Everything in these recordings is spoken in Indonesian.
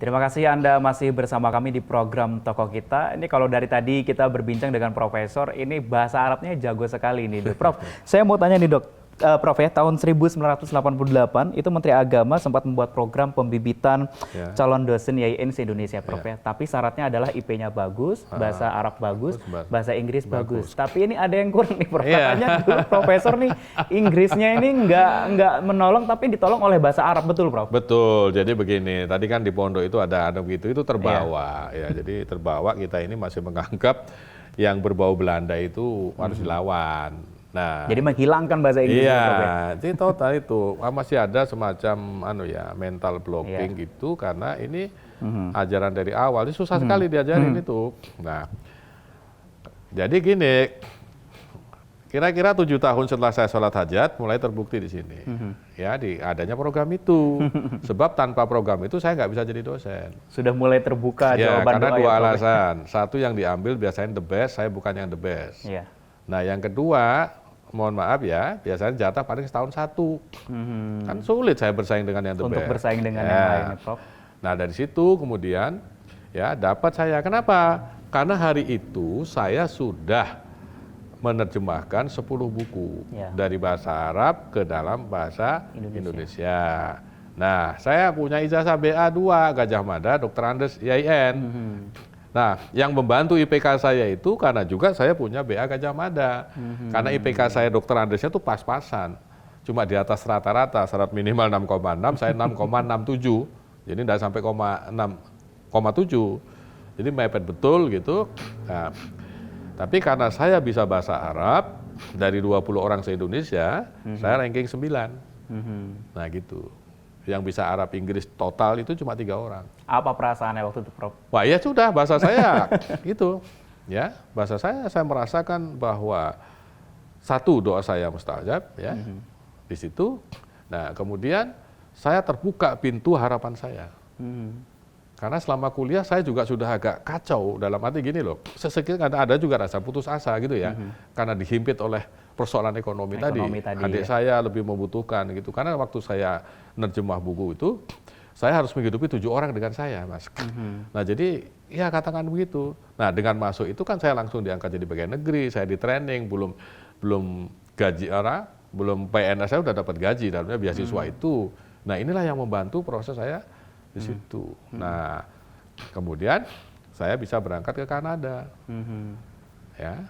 Terima kasih Anda masih bersama kami di program Tokoh Kita. Ini kalau dari tadi kita berbincang dengan Profesor, ini bahasa Arabnya jago sekali nih, Prof. Saya mau tanya nih, Dok. Prof ya, tahun 1988 itu Menteri Agama sempat membuat program pembibitan calon dosen YIN se-Indonesia, Prof ya. Tapi syaratnya adalah IP-nya bagus, bahasa Arab bagus, bahasa Inggris bagus. Tapi ini ada yang kurang nih, Prof. Katanya dulu Profesor nih Inggrisnya ini nggak menolong, tapi ditolong oleh bahasa Arab, betul, Prof? Betul. Jadi begini, tadi kan di pondok itu ada begitu, itu terbawa ya. Jadi terbawa, kita ini masih menganggap yang berbau Belanda itu harus dilawan. Nah, jadi menghilangkan bahasa Inggris. Iya, jadi total itu masih ada semacam mental blocking gitu, karena ini ajaran dari awal ini susah sekali diajarin itu. Nah, jadi gini, kira-kira 7 tahun setelah saya sholat hajat mulai terbukti di sini, ya di adanya program itu. Sebab tanpa program itu saya nggak bisa jadi dosen. Sudah mulai terbuka ya, jawaban karena doa dua ya, alasan. Satu, yang diambil biasanya the best, saya bukan yang the best. Iya. Nah, yang kedua, mohon maaf ya, biasanya jatah paling setahun satu. Kan sulit saya bersaing dengan yang the best. Untuk bersaing dengan yang lain, Prof. Nah, dari situ kemudian ya dapat saya. Kenapa? Karena hari itu saya sudah menerjemahkan 10 buku dari bahasa Arab ke dalam bahasa Indonesia. Nah, saya punya ijazah BA2 Gajah Mada Dr. Andes YIN. Nah, yang membantu IPK saya itu karena juga saya punya BA Gajah Mada. Karena IPK saya Dr. Andesnya itu pas-pasan. Cuma di atas rata-rata, syarat minimal 6,6, saya 6,67. Jadi tidak sampai 6,7. Jadi mepet betul gitu. Nah, tapi karena saya bisa bahasa Arab, dari 20 orang se-Indonesia, saya ranking 9. Nah gitu. Yang bisa Arab Inggris total itu cuma 3 orang. Apa perasaannya waktu itu, Prof? Wah ya sudah, bahasa saya itu. Ya, bahasa saya merasakan bahwa satu, doa saya mustajab ya. Di situ. Nah, kemudian saya terbuka pintu harapan saya. Karena selama kuliah saya juga sudah agak kacau, dalam arti gini loh, sesekali ada juga rasa putus asa gitu ya, karena dihimpit oleh persoalan ekonomi tadi. Adik saya lebih membutuhkan gitu, karena waktu saya nerjemah buku itu, saya harus menghidupi 7 orang dengan saya, Mas. Nah jadi ya katakan begitu. Nah dengan masuk itu kan saya langsung diangkat jadi pegawai negeri, saya di training, belum gaji belum PNS saya udah dapat gaji, dalamnya beasiswa itu. Nah inilah yang membantu proses saya di situ. Nah, kemudian saya bisa berangkat ke Kanada. Ya.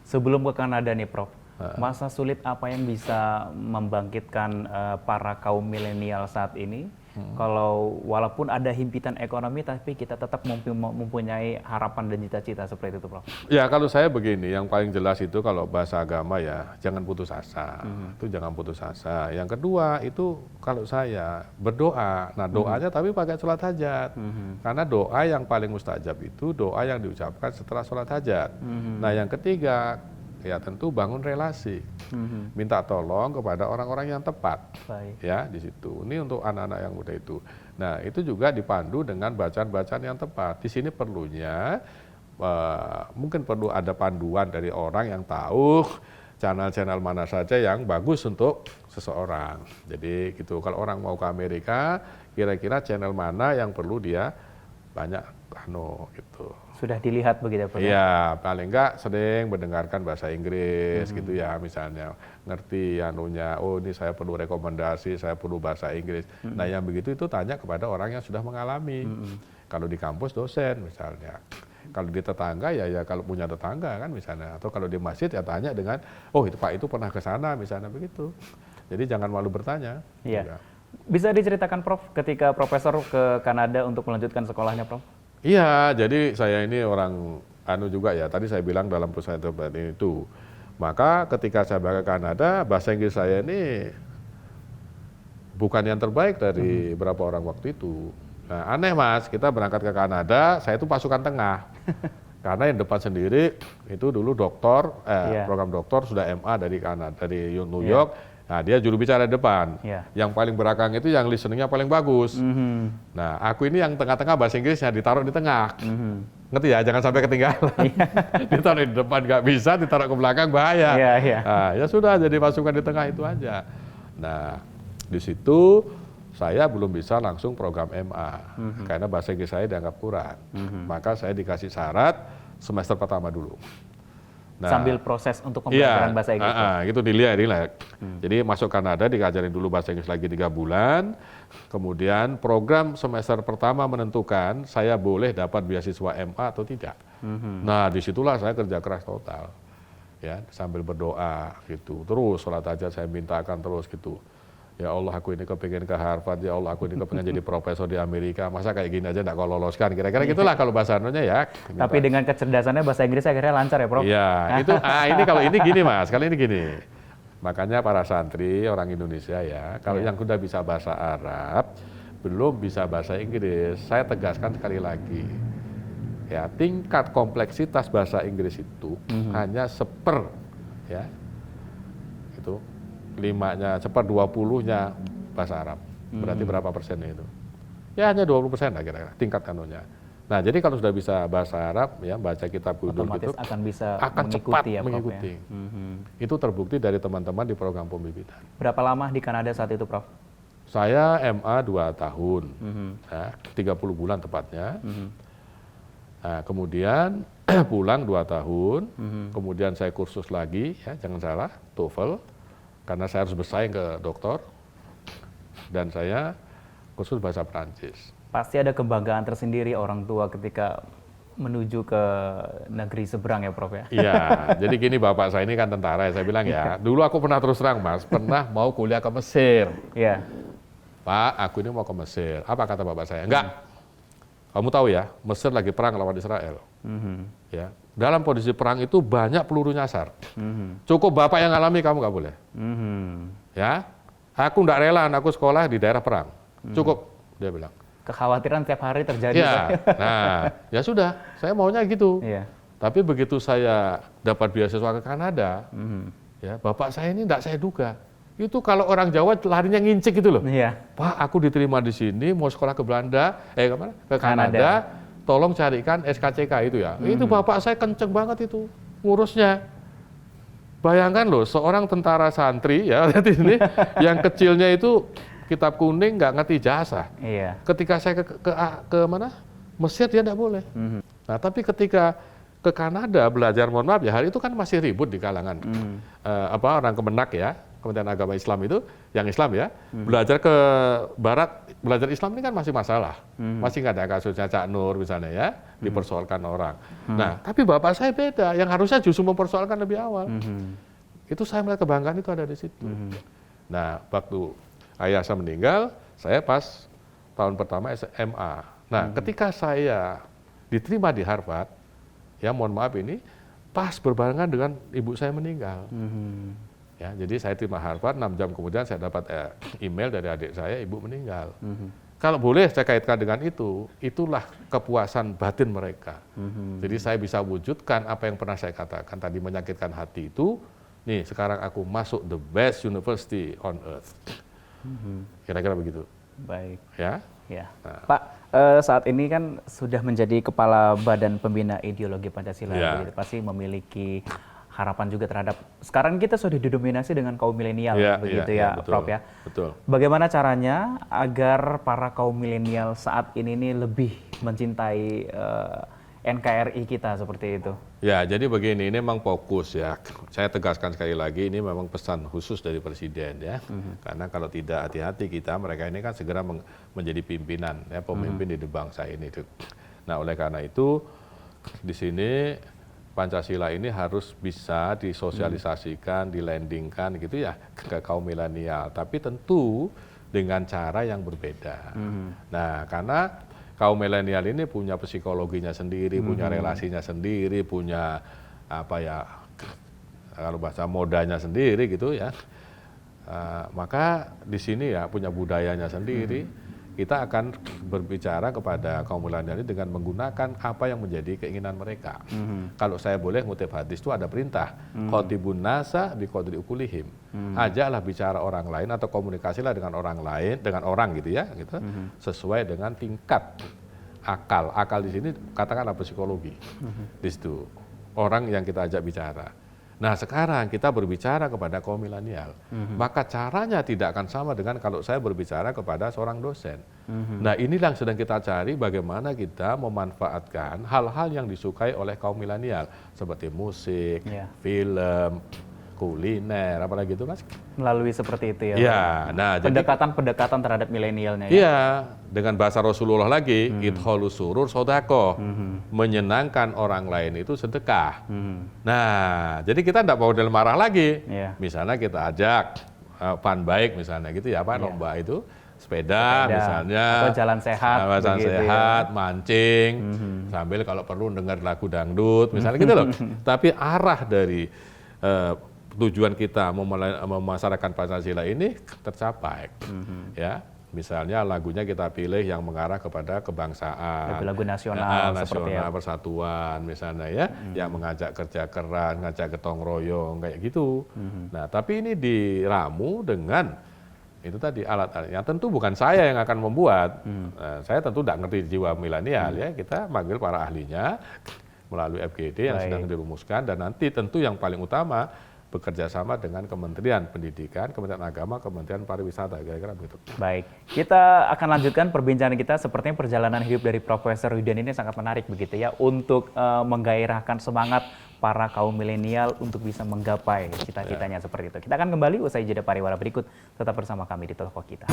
Sebelum ke Kanada nih, Prof, masa sulit apa yang bisa membangkitkan para kaum milenial saat ini? Kalau walaupun ada himpitan ekonomi, tapi kita tetap mempunyai harapan dan cita-cita seperti itu, Prof. Ya, kalau saya begini, yang paling jelas itu kalau bahasa agama ya, jangan putus asa. Itu jangan putus asa. Yang kedua itu kalau saya berdoa, nah doanya tapi pakai sholat hajat. Karena doa yang paling mustajab itu doa yang diucapkan setelah sholat hajat. Nah, yang ketiga, ya tentu bangun relasi, minta tolong kepada orang-orang yang tepat. Ya di situ. Ini untuk anak-anak yang muda itu. Nah itu juga dipandu dengan bacaan-bacaan yang tepat. Di sini perlunya mungkin perlu ada panduan dari orang yang tahu channel-channel mana saja yang bagus untuk seseorang. Jadi gitu. Kalau orang mau ke Amerika, kira-kira channel mana yang perlu dia banyak gitu. Sudah dilihat begitu, Prof? Iya, paling enggak sering mendengarkan bahasa Inggris gitu ya, misalnya ngerti oh ini saya perlu rekomendasi, saya perlu bahasa Inggris. Nah yang begitu itu tanya kepada orang yang sudah mengalami. Kalau di kampus dosen misalnya, kalau di tetangga ya kalau punya tetangga kan misalnya, atau kalau di masjid ya tanya dengan, oh itu Pak itu pernah ke sana misalnya begitu. Jadi jangan malu bertanya. Iya. Bisa diceritakan, Prof, ketika Profesor ke Kanada untuk melanjutkan sekolahnya, Prof? Iya, jadi saya ini orang juga ya, tadi saya bilang dalam perusahaan itu. Maka ketika saya ke Kanada, bahasa Inggris saya ini bukan yang terbaik dari berapa orang waktu itu. Nah, aneh Mas, kita berangkat ke Kanada, saya itu pasukan tengah. Karena yang depan sendiri itu dulu program doktor sudah MA dari Kanada, dari New York. Nah, dia juru bicara depan. Yang paling belakang itu yang listeningnya paling bagus. Nah, aku ini yang tengah-tengah bahasa Inggrisnya ditaruh di tengah. Ngerti ya, jangan sampai ketinggalan. Ditaruh di depan nggak bisa, ditaruh ke belakang bahaya. Nah, ya sudah, jadi pasukan di tengah itu aja. Nah, di situ saya belum bisa langsung program MA karena bahasa Inggris saya dianggap kurang. Maka saya dikasih syarat semester pertama dulu. Nah, Sambil proses untuk pembelajaran bahasa Inggris. Gitu dilihat. Jadi masuk Kanada diajarin dulu bahasa Inggris lagi 3 bulan. Kemudian program semester pertama menentukan saya boleh dapat beasiswa MA atau tidak. Nah, disitulah saya kerja keras total. Ya, sambil berdoa gitu. Terus sholat aja saya mintakan terus gitu. Ya Allah, aku ini kepengen ke Harvard, ya Allah, aku ini kepengen jadi profesor di Amerika, masa kayak gini aja enggak kau loloskan, kira-kira gitulah kalau bahasa anunya ya. Tapi dengan kecerdasannya bahasa Inggris akhirnya lancar ya, Prof? Iya, itu ini kalau ini gini Mas, kali ini gini. Makanya para santri orang Indonesia ya, kalau yang sudah bisa bahasa Arab, belum bisa bahasa Inggris, saya tegaskan sekali lagi. Ya, tingkat kompleksitas bahasa Inggris itu hanya ya. Itu 5-nya, 20-nya bahasa Arab. Berarti berapa persennya itu? Ya hanya 20% lah kira-kira tingkat anunya. Nah, jadi kalau sudah bisa bahasa Arab, ya baca kitab gundul gitu, akan bisa cepat ya, Prof, mengikuti. Ya? Itu terbukti dari teman-teman di program pembibitan. Berapa lama di Kanada saat itu, Prof? Saya MA 2 tahun, ya, 30 bulan tepatnya. Nah, kemudian pulang 2 tahun, kemudian saya kursus lagi, ya jangan salah, TOEFL. Karena saya harus bersaing ke dokter, dan saya kursus bahasa Perancis. Pasti ada kebanggaan tersendiri orang tua ketika menuju ke negeri seberang ya, Prof ya? Iya, jadi gini bapak saya ini kan tentara ya, saya bilang ya, dulu aku pernah terus terang Mas, pernah mau kuliah ke Mesir. Iya. Pak, aku ini mau ke Mesir. Apa kata bapak saya? Enggak. Kamu tahu ya, Mesir lagi perang lawan Israel. Ya, dalam kondisi perang itu banyak peluru nyasar. Cukup bapak yang alami, kamu nggak boleh. Ya, aku nggak rela anakku sekolah di daerah perang. Cukup, dia bilang. Kekhawatiran tiap hari terjadi. Ya, nah, ya sudah, saya maunya gitu. Iya. Tapi begitu saya dapat beasiswa ke Kanada, ya bapak saya ini nggak saya duga. Itu kalau orang Jawa larinya ngincik gitu loh. Iya. Pak, aku diterima di sini, mau sekolah ke Belanda, kemana? Ke Kanada, tolong carikan SKCK itu ya. Itu bapak saya kenceng banget itu ngurusnya. Bayangkan loh, seorang tentara santri ya di sini, yang kecilnya itu kitab kuning nggak ngerti ijazah. Iya. Ketika saya ke mana? Mesir dia nggak boleh. Nah, tapi ketika ke Kanada belajar, mohon maaf ya, hari itu kan masih ribut di kalangan orang Kemenak ya. Kementerian Agama Islam itu, yang Islam ya, belajar ke Barat, belajar Islam ini kan masih masalah. Masih nggak ada kasusnya Cak Nur misalnya ya, dipersoalkan orang. Nah, tapi bapak saya beda, yang harusnya justru mempersoalkan lebih awal. Itu saya melihat kebanggaan itu ada di situ. Nah, waktu ayah saya meninggal, saya pas tahun pertama SMA. Nah, ketika saya diterima di Harvard, ya mohon maaf ini, pas berbarengan dengan ibu saya meninggal. Ya, jadi saya terima Harvard, 6 jam kemudian saya dapat email dari adik saya, ibu meninggal. Kalau boleh saya kaitkan dengan itu, itulah kepuasan batin mereka. Jadi saya bisa wujudkan apa yang pernah saya katakan tadi, menyakitkan hati itu, nih sekarang aku masuk the best university on earth. Kira-kira begitu. Baik. Ya. Ya. Nah. Pak, saat ini kan sudah menjadi Kepala Badan Pembina Ideologi Pancasila, jadi pasti memiliki harapan juga terhadap, sekarang kita sudah didominasi dengan kaum milenial, begitu ya, betul, Prof ya. Betul. Bagaimana caranya agar para kaum milenial saat ini nih lebih mencintai NKRI kita seperti itu? Ya, jadi begini, ini memang fokus ya. Saya tegaskan sekali lagi, ini memang pesan khusus dari Presiden ya. Karena kalau tidak hati-hati kita, mereka ini kan segera menjadi pimpinan, ya, pemimpin di bangsa ini. Nah, oleh karena itu di sini Pancasila ini harus bisa disosialisasikan, dilandingkan gitu ya ke kaum milenial. Tapi tentu dengan cara yang berbeda. Nah, karena kaum milenial ini punya psikologinya sendiri, punya relasinya sendiri, punya apa ya, kalau bahasa modanya sendiri gitu ya. Maka di sini ya punya budayanya sendiri. Kita akan berbicara kepada kaum milenial ini dengan menggunakan apa yang menjadi keinginan mereka. Kalau saya boleh ngutip hadis itu ada perintah, khotibun nasa bi qadri ukulihim. Ajaklah bicara orang lain atau komunikasilah dengan orang lain, dengan orang gitu ya, gitu, sesuai dengan tingkat akal. Akal di sini katakanlah psikologi. Di situ orang yang kita ajak bicara. Nah sekarang kita berbicara kepada kaum milenial, maka caranya tidak akan sama dengan kalau saya berbicara kepada seorang dosen. Nah inilah yang sedang kita cari, bagaimana kita memanfaatkan hal-hal yang disukai oleh kaum milenial, seperti musik, film, kuliner, apalagi itu Mas? Melalui seperti itu ya. Iya, nah pendekatan terhadap milenialnya ya. Iya, dengan bahasa Rasulullah lagi, idkholus surur sodakoh, menyenangkan orang lain itu sedekah. Nah, jadi kita tidak model marah lagi. Misalnya kita ajak fun bike misalnya gitu ya, Pak, lomba itu sepeda misalnya, atau jalan sehat, mancing, sambil kalau perlu dengar lagu dangdut, misalnya gitu loh. Tapi arah dari tujuan kita memasarakan Pancasila ini tercapai, ya. Misalnya lagunya kita pilih yang mengarah kepada kebangsaan, lagu nasional, persatuan, misalnya ya, yang mengajak kerja keras, ngajak gotong royong kayak gitu. Nah, tapi ini diramu dengan itu tadi alat-alatnya. Tentu bukan saya yang akan membuat. Saya tentu tidak ngerti jiwa milenial ya. Kita manggil para ahlinya melalui FGD yang sedang dirumuskan, dan nanti tentu yang paling utama bekerja sama dengan Kementerian Pendidikan, Kementerian Agama, Kementerian Pariwisata, kira-kira begitu. Baik, kita akan lanjutkan perbincangan kita. Sepertinya perjalanan hidup dari Profesor Yudan ini sangat menarik begitu ya, untuk menggairahkan semangat para kaum milenial untuk bisa menggapai cita-citanya seperti itu. Kita akan kembali usai jeda pariwara berikut. Tetap bersama kami di Toko Kita.